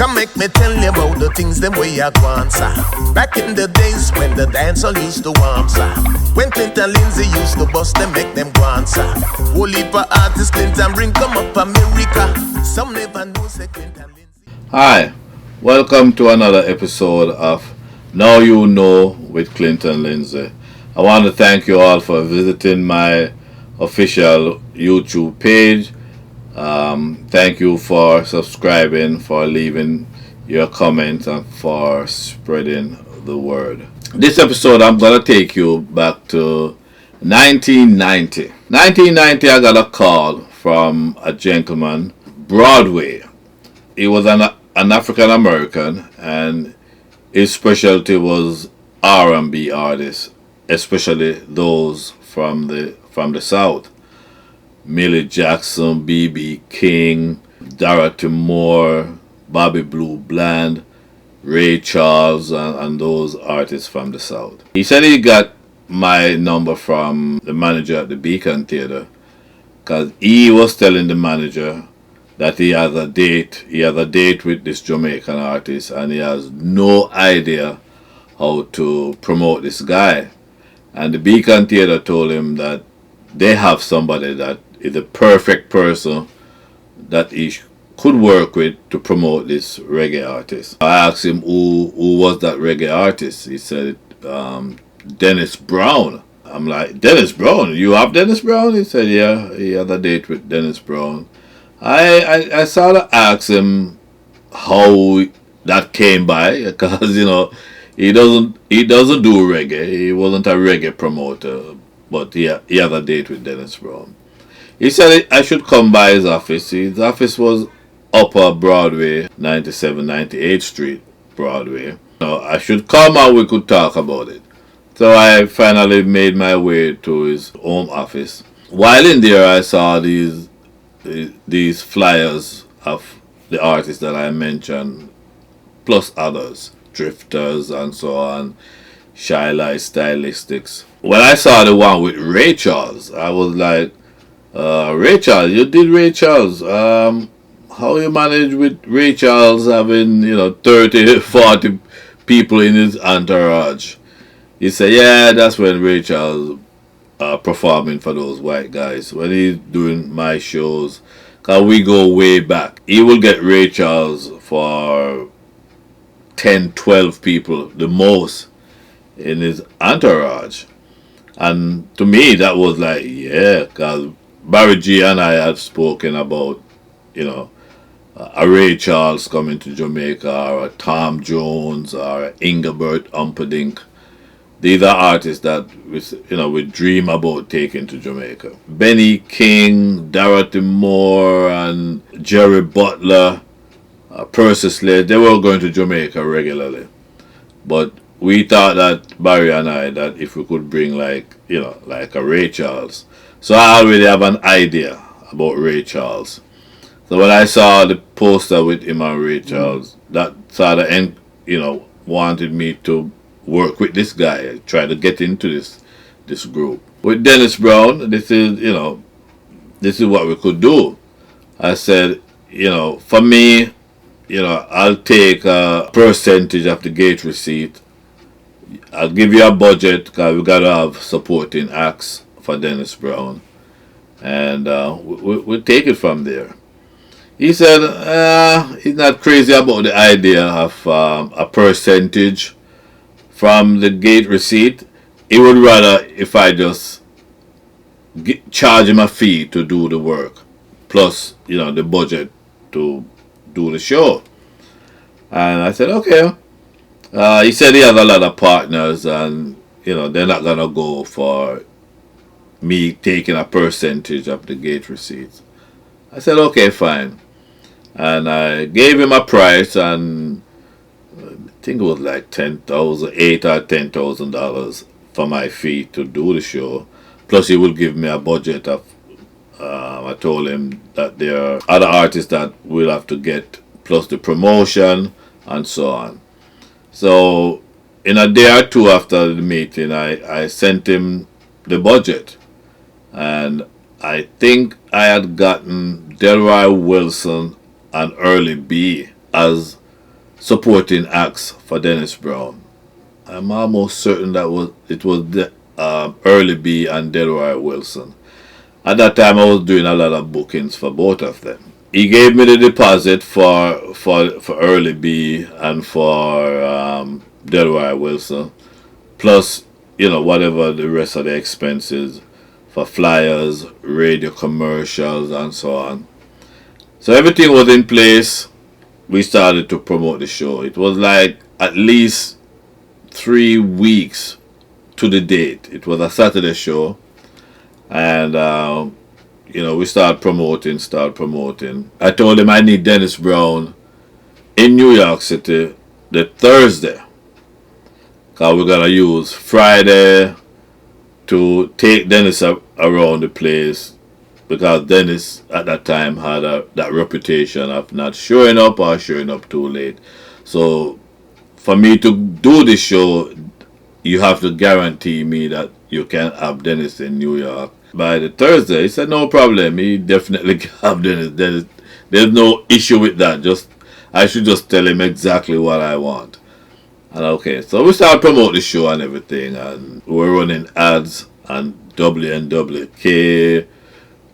Come make me tell you about the things them way I want, sir. Back in the days when the dancer used to warm, sir. When Clinton Lindsay used to bust them, make them go on, sir. Whole heap of artists Clinton bring come up America. Some never know say Clinton Lindsay. Hi, welcome to another episode of Now You Know with Clinton Lindsay. I want to thank you all for visiting my official YouTube page. Thank you for subscribing, for leaving your comments, and for spreading the word. This episode, I'm going to take you back to 1990. 1990, I got a call from a gentleman, Broadway. He was an African American, and his specialty was R&B artists, especially those from the South. Millie Jackson, B.B. King, Dorothy Moore, Bobby Blue Bland, Ray Charles, and those artists from the South. He said he got my number from the manager at the Beacon Theatre because he was telling the manager that he has a date with this Jamaican artist, and he has no idea how to promote this guy. And the Beacon Theatre told him that they have somebody that is the perfect person that he could work with to promote this reggae artist. I asked him who was that reggae artist. He said Dennis Brown. I'm like, Dennis Brown? You have Dennis Brown? He said, yeah, he had a date with Dennis Brown. I sort of asked him how that came by, because he doesn't do reggae. He wasn't a reggae promoter, but he had a date with Dennis Brown. He said I should come by his office. His office was Upper Broadway, 97, 98th Street, Broadway. I should come and we could talk about it. So I finally made my way to his home office. While in there, I saw these flyers of the artists that I mentioned, plus others, Drifters and so on, Shy Light Stylistics. When I saw the one with Ray Charles, I was like, Ray Charles, you did Ray Charles. How you manage with Ray Charles having 30, 40 people in his entourage? He said, yeah, that's when Ray Charles performing for those white guys. When he's doing my shows, because we go way back. He will get Ray Charles for 10, 12 people, the most, in his entourage. And to me, that was like, yeah, because Barry G and I had spoken about, a Ray Charles coming to Jamaica, or a Tom Jones, or a Engelbert Humperdinck. These are artists that we dream about taking to Jamaica. Benny King, Dorothy Moore, and Jerry Butler, Percy Slade, they were going to Jamaica regularly. But we thought that, Barry and I, that if we could bring like a Ray Charles. So I already have an idea about Ray Charles. So when I saw the poster with him and Ray Charles, that sort of wanted me to work with this guy, try to get into this group. With Dennis Brown, this is what we could do. I said, for me, I'll take a percentage of the gate receipt. I'll give you a budget, because we got to have supporting acts for Dennis Brown. And we'll take it from there. He said he's not crazy about the idea of a percentage from the gate receipt. He would rather if I just charge him a fee to do the work, plus the budget to do the show. And I said, okay. He said he has a lot of partners, and they're not gonna go for me taking a percentage of the gate receipts. I said, okay, fine. And I gave him a price, and I think it was like $8,000 or $10,000 for my fee to do the show. Plus he would give me a budget of, I told him that there are other artists that we'll have to get, plus the promotion and so on. So in a day or two after the meeting, I sent him the budget. And I think I had gotten Delroy Wilson and Early B as supporting acts for Dennis Brown. I'm almost certain it was the Early B and Delroy Wilson. At that time, I was doing a lot of bookings for both of them. He gave me the deposit for Early B and for Delroy Wilson, plus whatever the rest of the expenses for flyers, radio commercials, and so on. So everything was in place. We started to promote the show. It was like at least 3 weeks to the date. It was a Saturday show, and we started promoting. I told him I need Dennis Brown in New York City the Thursday, because we're gonna use Friday to take Dennis around the place, because Dennis at that time had that reputation of not showing up or showing up too late. So for me to do this show, you have to guarantee me that you can have Dennis in New York by the Thursday. He said no problem. He definitely can have Dennis. There's no issue with that. I should just tell him exactly what I want. And okay, so we started promoting the show and everything, and we're running ads on WNWK,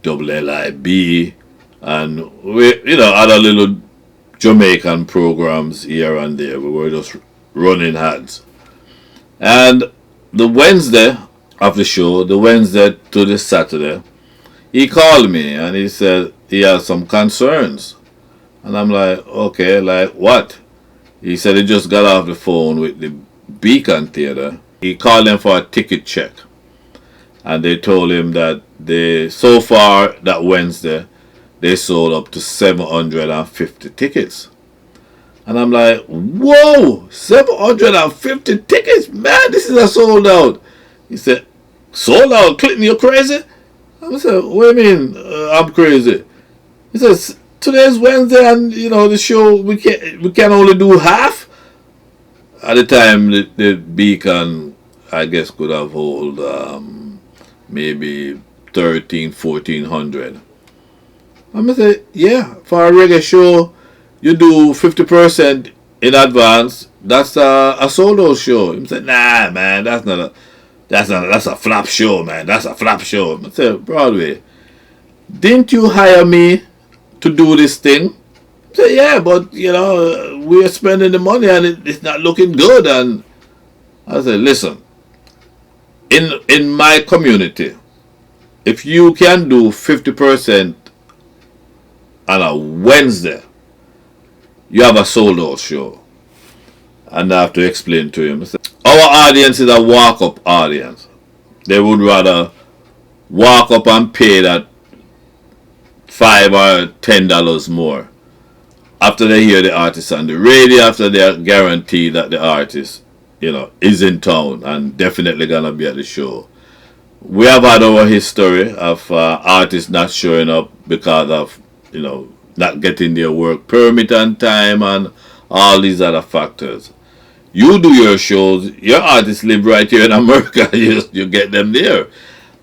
WLIB, and we other little Jamaican programs here and there. We were just running ads. And the Wednesday of the show, the Wednesday to the Saturday, he called me and he said he has some concerns. And I'm like, okay, like what? He said he just got off the phone with the Beacon Theatre. He called them for a ticket check. And they told him that so far that Wednesday, they sold up to 750 tickets. And I'm like, whoa, 750 tickets? Man, this is a sold out. He said, sold out? Clinton, you crazy? I said, what do you mean I'm crazy? He says, today's Wednesday and, the show, we can only do half. At the time, the Beacon, I guess, could have hold maybe 1,400. I'm going to say, yeah, for a reggae show, you do 50% in advance. That's a sold out show. He said, nah, man, that's a flop show, man. That's a flop show. I said, Broadway, didn't you hire me to do this thing? I said, yeah, but we're spending the money and it's not looking good. And I said, listen, in my community, if you can do 50% on a Wednesday, you have a sold out show. And I have to explain to him. Our audience is a walk up audience. They would rather walk up and pay that $5 or $10 more after they hear the artist on the radio, after they are guaranteed that the artist, is in town and definitely gonna be at the show. We have had our history of artists not showing up because of, not getting their work permit on time and all these other factors. You do your shows, your artists live right here in America, you get them there.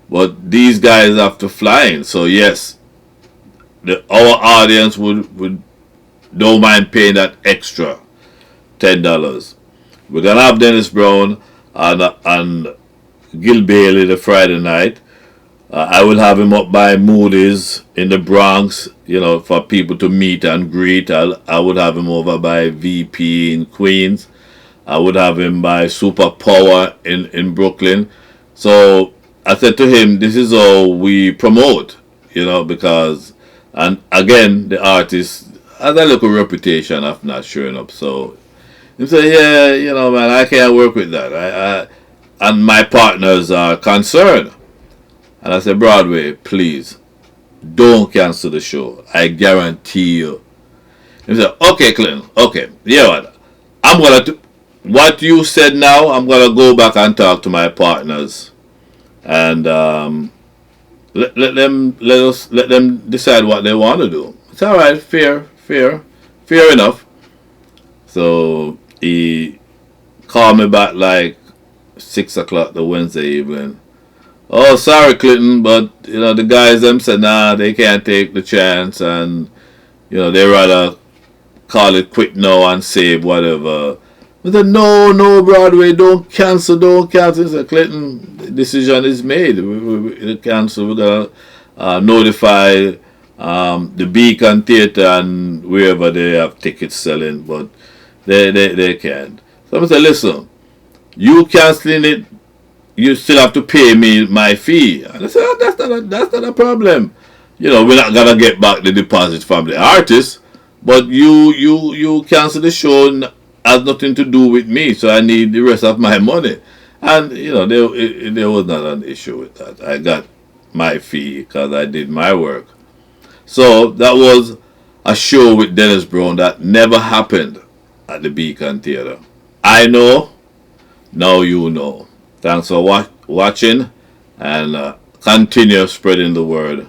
But these guys have to fly in. So yes, our audience would don't mind paying that extra $10. We're gonna have Dennis Brown and Gil Bailey the Friday night. I will have him up by Moody's in the Bronx, for people to meet and greet. I would have him over by VP in Queens. I would have him by Superpower in Brooklyn. So I said to him, this is how we promote, because, and again, the artist has a little reputation of not showing up. So he said, yeah, man, I can't work with that. And my partners are concerned. And I said, Broadway, please, don't cancel the show. I guarantee you. He said, okay, Clinton, okay. Yeah, what? I'm going to, what you said now, I'm going to go back and talk to my partners. And let them decide what they want to do. It's all right, fair enough. So he called me back like 6 o'clock the Wednesday evening. Oh, sorry, Clinton, but the guys them said nah, they can't take the chance, and they rather call it quit now and save whatever. I said, no, Broadway, don't cancel. He said, Clinton, the decision is made. We cancel. We're going to notify the Beacon Theatre and wherever they have tickets selling, but they can't. So I said, listen, you canceling it, you still have to pay me my fee. And I said, that's not a problem. You know, we're not going to get back the deposit from the artist, but you cancel the show has nothing to do with me, so I need the rest of my money. And, you know, there was not an issue with that. I got my fee because I did my work. So that was a show with Dennis Brown that never happened at the Beacon Theatre. I know, now you know. Thanks for watching, and continue spreading the word,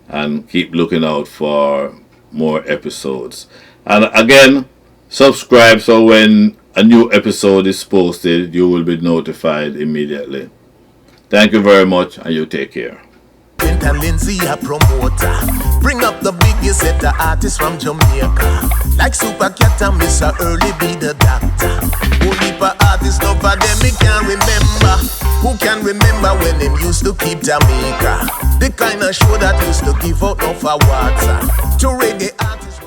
and keep looking out for more episodes. And again, subscribe so when a new episode is posted, you will be notified immediately. Thank you very much, and you take care. And Lindsay a promoter. Bring up the biggest set of artists from Jamaica. Like Super Cat and Mr. Early be the doctor. Only for artists, no for them me can't remember. Who can remember when them used to keep Jamaica? The kind of show that used to give out no for water. To reggae artists.